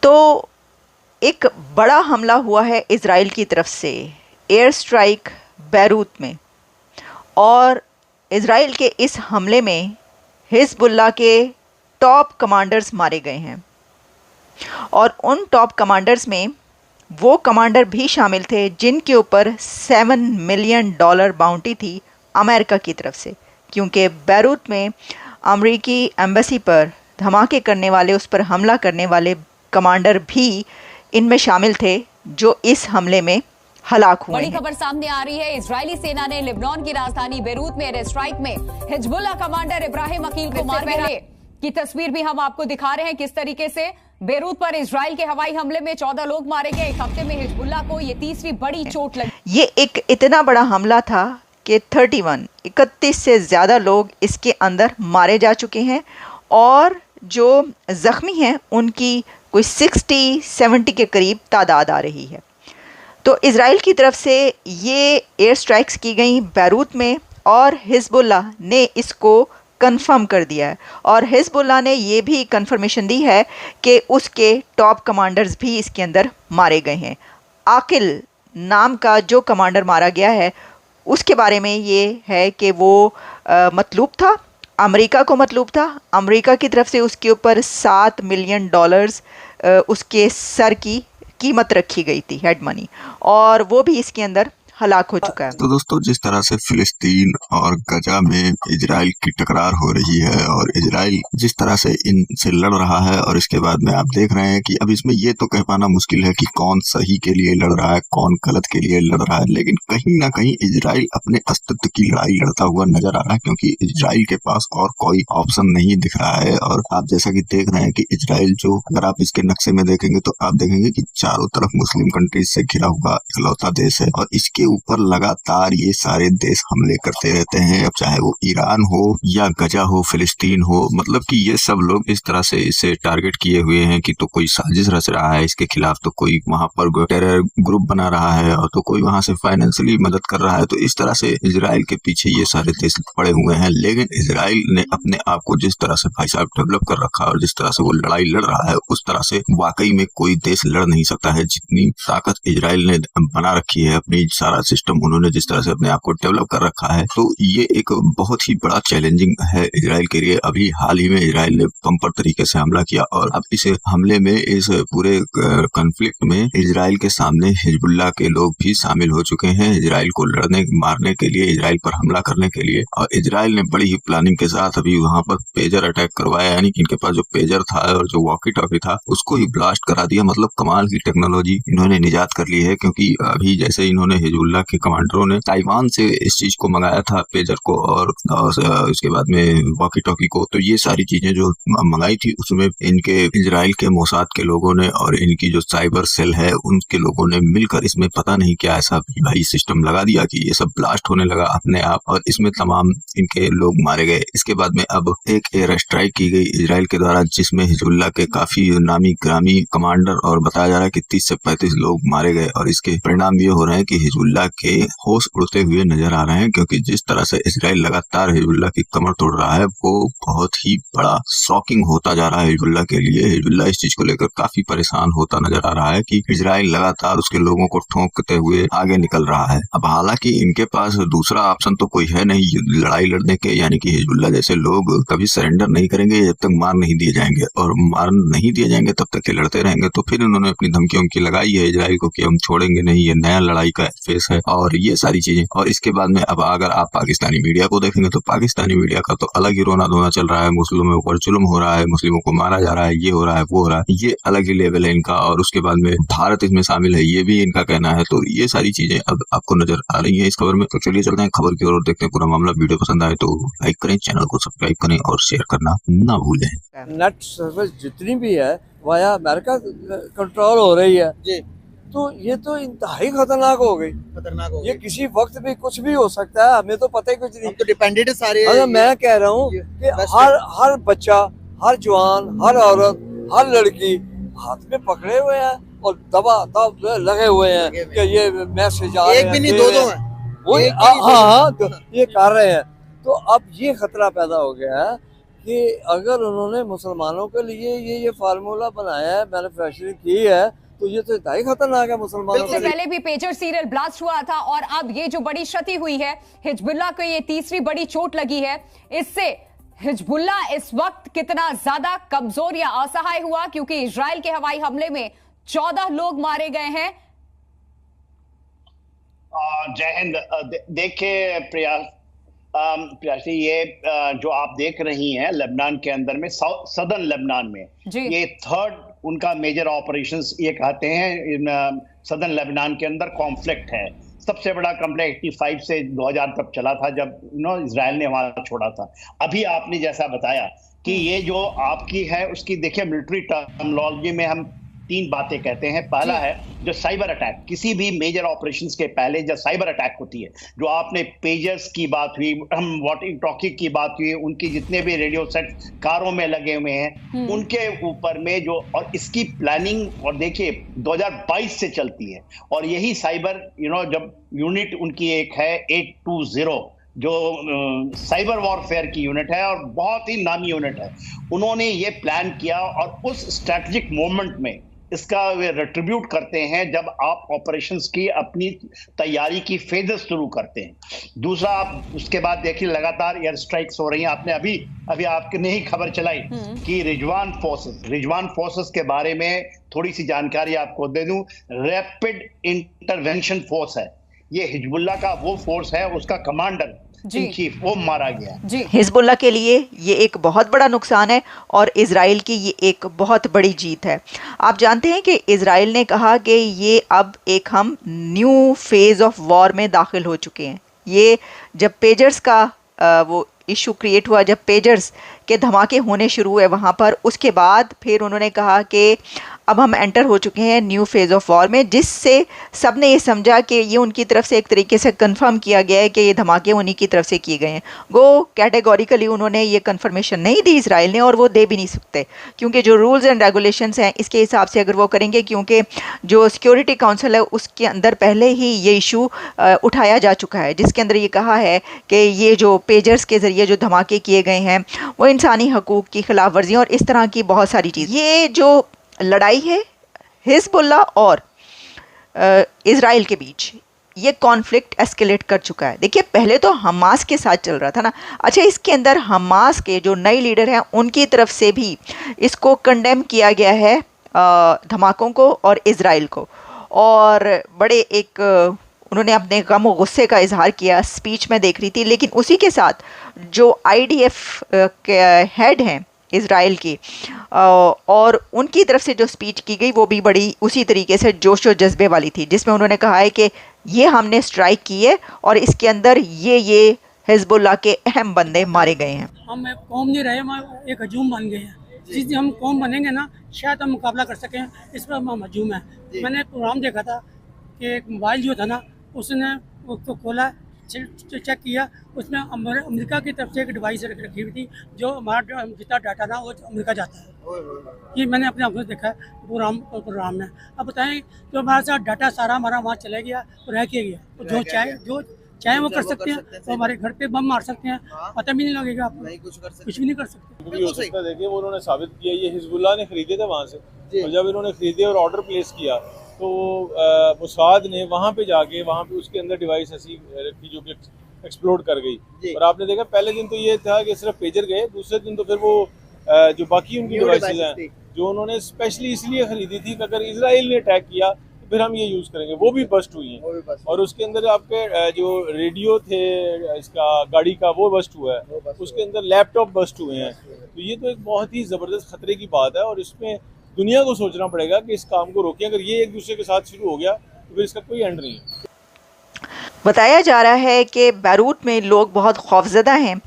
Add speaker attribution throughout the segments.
Speaker 1: तो एक बड़ा हमला हुआ है इज़राइल की तरफ से, एयर स्ट्राइक बैरूत में, और इज़राइल के इस हमले में हिज़्बुल्लाह के टॉप कमांडर्स मारे गए हैं। और उन टॉप कमांडर्स में वो कमांडर भी शामिल थे जिनके ऊपर $7 मिलियन बाउंटी थी अमेरिका की तरफ से, क्योंकि बैरूत में अमेरिकी एम्बेसी पर धमाके करने वाले, उस पर हमला करने वाले कमांडर भी इनमें शामिल थे जो इस हमले में हलाक हुए
Speaker 2: बड़ी खबर सामने आ रही है। इजरायली सेना ने लेबनान की राजधानी बेरूत में एयर स्ट्राइक में हिजबुल्लाह कमांडर इब्राहिम अकील को मार गिराया की तस्वीर भी हम आपको दिखा रहे हैं किस तरीके से बेरूत पर इजराइल के हवाई हमले में 14 लोग मारे गए। एक हफ्ते में हिजबुल्लाह को ये तीसरी बड़ी चोट लगी।
Speaker 1: ये एक इतना बड़ा हमला था कि 31 से ज़्यादा लोग इसके अंदर मारे जा चुके हैं और जो ज़ख्मी हैं उनकी कोई 60-70 के करीब तादाद आ रही है। तो इज़राइल की तरफ से ये एयर स्ट्राइक्स की गई बैरूत में और हिज़्बुल्लाह ने इसको कंफर्म कर दिया है, और हिज़्बुल्लाह ने ये भी कंफर्मेशन दी है कि उसके टॉप कमांडर्स भी इसके अंदर मारे गए हैं। आकिल नाम का जो कमांडर मारा गया है उसके बारे में ये है कि वो मतलूब था, अमेरिका को मतलूब था। अमेरिका की तरफ से उसके ऊपर $7 मिलियन उसके सर की कीमत रखी गई थी, हेड मनी, और वो भी इसके अंदर हलाक हो चुका है।
Speaker 3: तो दोस्तों, जिस तरह से फिलिस्तीन और गजा में इजराइल की टकरार हो रही है और इजराइल जिस तरह से इनसे लड़ रहा है, और इसके बाद में आप देख रहे हैं कि अब इसमें ये तो कह पाना मुश्किल है कि कौन सही के लिए लड़ रहा है, कौन गलत के लिए लड़ रहा है, लेकिन कहीं ना कहीं इजराइल अपने अस्तित्व की लड़ाई लड़ता हुआ नजर आ रहा है, क्योंकि इजराइल के पास और कोई ऑप्शन नहीं दिख रहा है। और आप जैसा कि देख रहे हैं कि इजराइल जो, अगर आप इसके नक्शे में देखेंगे तो आप देखेंगे कि चारों तरफ मुस्लिम कंट्रीज से घिरा हुआ इकलौता देश है, और इसके ऊपर लगातार ये सारे देश हमले करते रहते हैं। अब चाहे वो ईरान हो या गजा हो, फिलिस्तीन हो, मतलब कि ये सब लोग इस तरह से इसे टारगेट किए हुए हैं कि तो कोई साजिश रच रहा है इसके खिलाफ, तो कोई वहां पर टेरर ग्रुप बना रहा है, और तो कोई वहां से फाइनेंशियली मदद कर रहा है। तो इस तरह से इजराइल के पीछे ये सारे देश पड़े हुए हैं। लेकिन इजराइल ने अपने आप को जिस तरह से भाई साहब डेवलप कर रखा है और जिस तरह से वो लड़ाई लड़ रहा है, उस तरह से वाकई में कोई देश लड़ नहीं सकता है। जितनी ताकत इजराइल ने बना रखी है, अपनी सारा सिस्टम उन्होंने जिस तरह से अपने आप को डेवलप कर रखा है, तो ये एक बहुत ही बड़ा चैलेंजिंग है इजराइल के लिए। अभी हाल ही में इजराइल ने बम्पर तरीके से हमला किया, और अब इस हमले में, इस पूरे कॉन्फ्लिक्ट में इजराइल के सामने हिजबुल्लाह के लोग भी शामिल हो चुके हैं इजराइल को लड़ने मारने के लिए, इजराइल पर हमला करने के लिए। और इजराइल ने बड़ी ही प्लानिंग के साथ अभी वहां पर पेजर अटैक करवाया, यानी कि इनके पास जो पेजर था और जो वॉकी टॉकी था उसको ही ब्लास्ट करा दिया। मतलब कमाल की टेक्नोलॉजी इन्होंने निजात कर ली है, क्योंकि अभी जैसे इन्होंने हिजबुल्लाह के कमांडरों ने ताइवान से इस चीज को मंगाया था, पेजर को और उसके बाद में वॉकी टॉकी को, तो ये सारी चीजें जो मंगाई थी उसमें इनके इजराइल के मोसाद के लोगों ने और इनकी जो साइबर सेल है उनके लोगों ने मिलकर इसमें पता नहीं क्या ऐसा भाई सिस्टम लगा दिया कि ये सब ब्लास्ट होने लगा अपने आप, और इसमें तमाम इनके लोग मारे गए। इसके बाद में अब एक एयर स्ट्राइक की गई इजराइल के द्वारा, जिसमें हिजबुल्लाह के काफी नामी ग्रामी कमांडर और बताया जा रहा है कि 30 से 35 लोग मारे गए। और इसके परिणाम ये हो रहे हैं कि हिजबुल्लाह के होश उड़ते हुए नजर आ रहे हैं, क्योंकि जिस तरह से इजराइल लगातार हिजबुल्लाह की कमर तोड़ रहा है वो बहुत ही बड़ा शॉकिंग होता जा रहा है हिजबुल्लाह के लिए। हिजबुल्लाह इस चीज को लेकर काफी परेशान होता नजर आ रहा है कि इजराइल लगातार उसके लोगों को ठोंकते हुए आगे निकल रहा है। अब हालांकि इनके पास दूसरा ऑप्शन तो कोई है नहीं लड़ाई लड़ने के, यानी कि हिजबुल्लाह जैसे लोग कभी सरेंडर नहीं करेंगे जब तक मार नहीं दिए जाएंगे, और मार नहीं दिए जाएंगे तब तक ये लड़ते रहेंगे। तो फिर उन्होंने अपनी धमकियों की लगाई है इजराइल को कि हम छोड़ेंगे नहीं, ये नया लड़ाई का फेस है और ये सारी चीजें। और इसके बाद में अब अगर आप पाकिस्तानी मीडिया को देखेंगे तो पाकिस्तानी मीडिया का तो अलग ही रोना धोना चल रहा है, मुस्लिमों पर जुल्म हो रहा है, मुस्लिमों को मारा जा रहा है, ये हो रहा है, वो हो रहा है, ये अलग ही लेवल है इनका। और उसके बाद में भारत इसमें शामिल है, ये भी इनका कहना है। तो ये सारी चीजें अब आपको नजर आ रही है इस खबर में। तो चलिए चलते हैं खबर की ओर और देखते हैं पूरा मामला। वीडियो पसंद आए तो लाइक करें, चैनल को सब्सक्राइब करें और शेयर करना ना भूलें।
Speaker 4: नेट सर्विस जितनी भी है वाया अमेरिका कंट्रोल हो रही है जी, तो ये तो इंतहाई खतरनाक हो गई। ये किसी वक्त भी कुछ भी हो सकता है, हमें तो पता ही कुछ नहीं।
Speaker 5: तो डिपेंडेंट सारे।
Speaker 4: अगर मैं कह रहा हूँ कि हर बच्चा, हर जवान, हर औरत, हर लड़की हाथ में पकड़े हुए हैं और दबा दब लगे हुए हैं कि ये मैसेज आ रहे हैं,
Speaker 5: एक भी नहीं दो हैं
Speaker 4: वो हाँ तो ये कर रहे हैं। तो अब ये खतरा पैदा हो गया है कि अगर उन्होंने मुसलमानों के लिए ये फार्मूला बनाया है, मैन्युफैक्चरिंग की है, तो ये तो इंतहाई खतरनाक है मुसलमानों के लिए।
Speaker 2: पहले भी पेजर सीरियल ब्लास्ट हुआ था और अब ये जो बड़ी क्षति हुई है, हिजबुल्लाह को ये तीसरी बड़ी चोट लगी है। इससे हिजबुल्लाह इस वक्त कितना ज्यादा कमजोर या असहाय हुआ, क्योंकि इजराइल के हवाई हमले में 14 लोग मारे गए हैं।
Speaker 5: जय हिंद। देखिए प्रियासी, ये जो आप देख रही हैं लेबनान के अंदर में, सदर्न लेबनान में ये थर्ड उनका मेजर ऑपरेशंस ये कहते हैं इन सदर्न लेबनान के अंदर कॉन्फ्लिक्ट है। सबसे बड़ा कॉन्फ्लिक्ट 85 से 2000 तक चला था, जब इजराइल ने वहां छोड़ा था। अभी आपने जैसा बताया कि ये जो आपकी है उसकी देखिए मिलिट्री टर्मिनोलॉजी में हम 3 बातें कहते हैं। पहला है जो साइबर अटैक, किसी भी मेजर ऑपरेशंस के पहले जब साइबर अटैक होती है, जो आपने पेजर्स की बात हुई, हम वॉकी टॉकी की बात हुई, उनकी जितने भी रेडियो सेट कारों में लगे हुए हैं उनके ऊपर में जो, और इसकी प्लानिंग और देखिए 2022 से चलती है। और यही साइबर जब यूनिट उनकी एक है 820 जो साइबर वॉरफेयर की यूनिट है और बहुत ही नामी यूनिट है, उन्होंने ये प्लान किया और उस स्ट्रैटेजिक मोमेंट में इसका वे रिट्रीब्यूट करते हैं जब आप ऑपरेशंस की अपनी तैयारी की फेजेस शुरू करते हैं। दूसरा, आप उसके बाद देखिए लगातार एयर स्ट्राइक्स हो रही हैं। आपने अभी आपने नहीं खबर चलाई कि रिजवान फोर्सेस के बारे में थोड़ी सी जानकारी आपको दे दूं। रैपिड इंटरवेंशन फोर्स है, ये हिजबुल्लाह का वो फोर्स है, उसका कमांडर इन चीफ वो मारा गया।
Speaker 1: हिजबुल्लाह के लिए ये एक बहुत बड़ा नुकसान है और इजराइल की ये एक बहुत बड़ी जीत है। आप जानते हैं कि इजराइल ने कहा कि ये अब एक हम न्यू फेज ऑफ वॉर में दाखिल हो चुके हैं। ये जब पेजर्स का वो इशू क्रिएट हुआ, जब पेजर्स के धमाके होने शुरू हुए वहाँ पर, उसके बाद फिर उन्होंने कहा कि अब हम एंटर हो चुके हैं न्यू फेज़ ऑफ वॉर में, जिससे सब ने ये समझा कि ये उनकी तरफ से एक तरीके से कंफर्म किया गया है कि ये धमाके उन्हीं की तरफ से किए गए हैं। वो कैटेगोरिकली उन्होंने ये कंफर्मेशन नहीं दी इजराइल ने, और वो दे भी नहीं सकते, क्योंकि जो रूल्स एंड रेगुलेशंस हैं इसके हिसाब से अगर वो करेंगे, क्योंकि जो सिक्योरिटी काउंसिल है उसके अंदर पहले ही ये इशू उठाया जा चुका है, जिसके अंदर ये कहा है कि ये जो पेजर्स के ज़रिए जो धमाके किए गए हैं वो इंसानी हकूक़ की खिलाफ वर्जी और इस तरह की बहुत सारी चीज़। ये जो लड़ाई है हिजबुल्लाह और इजराइल के बीच, ये कॉन्फ्लिक्ट एस्केलेट कर चुका है। देखिए पहले तो हमास के साथ चल रहा था ना, अच्छा इसके अंदर हमास के जो नए लीडर हैं उनकी तरफ से भी इसको कंडेम किया गया है धमाकों को और इजराइल को, और बड़े एक उन्होंने अपने गम और गुस्से का इजहार किया, स्पीच में देख रही थी। लेकिन उसी के साथ जो IDF के हेड हैं इजराइल की और उनकी तरफ से जो स्पीच की गई वो भी बड़ी उसी तरीके से जोश और जज्बे वाली थी, जिसमें उन्होंने कहा है कि ये हमने स्ट्राइक की है और इसके अंदर ये हिजबुल्लाह के अहम बंदे मारे गए हैं।
Speaker 6: हम एक कौम नहीं रहे, हम एक हजूम बन गए हैं। जिस दिन हम कौम बनेंगे ना, शायद हम मुकाबला कर सकें, इस पर हम हजूम हैं। मैंने एक प्रोग्राम देखा था कि एक मोबाइल जो था ना, उसने उसको खोला, चेक किया, उसमें अमेरिका की तरफ से एक डिवाइस रखी हुई थी, जो हमारा जितना डाटा था वो अमेरिका जाता है। ये मैंने अपने आंखों से देखा है प्रोग्राम में। अब बताएं, जो हमारे साथ डाटा सारा हमारा वहाँ चला गया और रह के गया, तो जो चाहे वो कर सकते हैं, तो हमारे घर पे बम मार सकते हैं, पता भी नहीं लगेगा, आपको कुछ भी नहीं कर सकते।
Speaker 7: हो सकता है, देखिए वो उन्होंने साबित किया, ये हिजबुल्लाह ने खरीदे थे वहाँ से, और जब इन्होंने खरीदे और ऑर्डर प्लेस किया तो मुसाद ने वहाँ पे जाके उसके अंदर डिवाइस ऐसी रखी जो कि एक्सप्लोड कर गई। और आपने देखा पहले दिन तो ये था कि सिर्फ पेजर गए, दूसरे दिन तो फिर वो जो बाकी उनकी डिवाइसेज हैं जो उन्होंने स्पेशली इसलिए खरीदी थी कि अगर इजराइल ने अटैक किया तो फिर हम ये यूज़ करेंगे, वो भी बस्ट हुई हैं। और उसके अंदर आपके जो रेडियो थे इसका गाड़ी का वो बस्ट हुआ है, उसके अंदर लैपटॉप बस्ट हुए हैं। तो ये तो एक बहुत ही ज़बरदस्त खतरे की बात है और इसमें दुनिया को सोचना पड़ेगा कि इस काम को रोकें। अगर ये एक दूसरे के साथ शुरू हो गया तो फिर इसका कोई एंड नहीं है।
Speaker 1: बताया जा रहा है कि बैरूत में लोग बहुत खौफजदा हैं,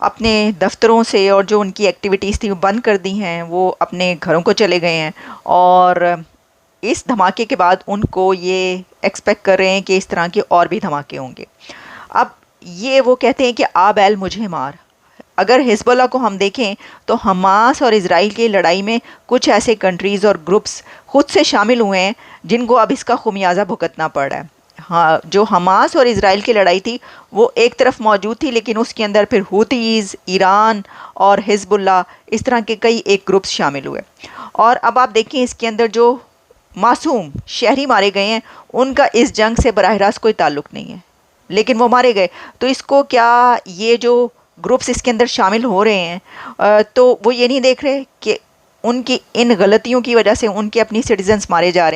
Speaker 1: अपने दफ्तरों से और जो उनकी एक्टिविटीज़ थी वो बंद कर दी हैं, वो अपने घरों को चले गए हैं और इस धमाके के बाद उनको ये एक्सपेक्ट कर रहे हैं कि इस तरह के और भी धमाके होंगे। अब ये वो कहते हैं कि आ बैल मुझे मार। अगर हिजबुल्लाह को हम देखें तो हमास और इजराइल की लड़ाई में कुछ ऐसे कंट्रीज़ और ग्रुप्स खुद से शामिल हुए हैं जिनको अब इसका खुमियाजा भुगतना पड़ रहा है। हाँ, जो हमास और इज़राइल की लड़ाई थी वो एक तरफ मौजूद थी, लेकिन उसके अंदर फिर हूतीज़, ईरान और हिज़्बुल्लाह इस तरह के कई एक ग्रुप्स शामिल हुए। और अब आप देखें इसके अंदर जो मासूम शहरी मारे गए हैं उनका इस जंग से बराह रास्त कोई ताल्लुक़ नहीं है, लेकिन वो मारे गए। तो इसको क्या ये जो ग्रुप्स इसके अंदर शामिल हो रहे हैं तो वो ये नहीं देख रहे कि उनकी इन गलतियों की वजह से उनके अपनी सिटीजन्स मारे जा रहे हैं।